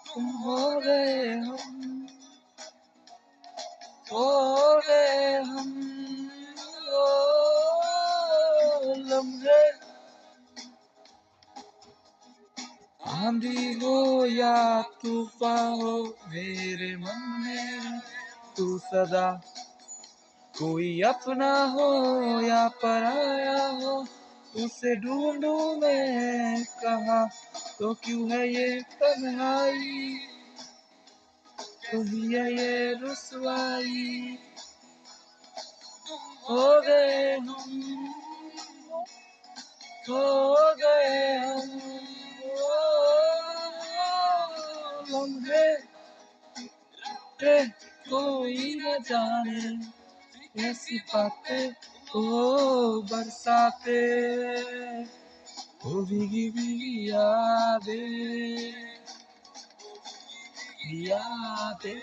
तुम हो गए हम, हो गए हम वो लम्हे। आंधी हो या तूफान हो मेरे मन में तू सदा, कोई अपना हो या पराया हो उसे ढूंढूं मैं कहाँ, तो क्यों है ये तन्हाई, क्यों है ये रुसवाई। हो गए हम, हो गए हम वो लम्हे, कोई न जाने ऐसी बातें ओ बरसाते, ओ भीगी भीगी यादें, यादें।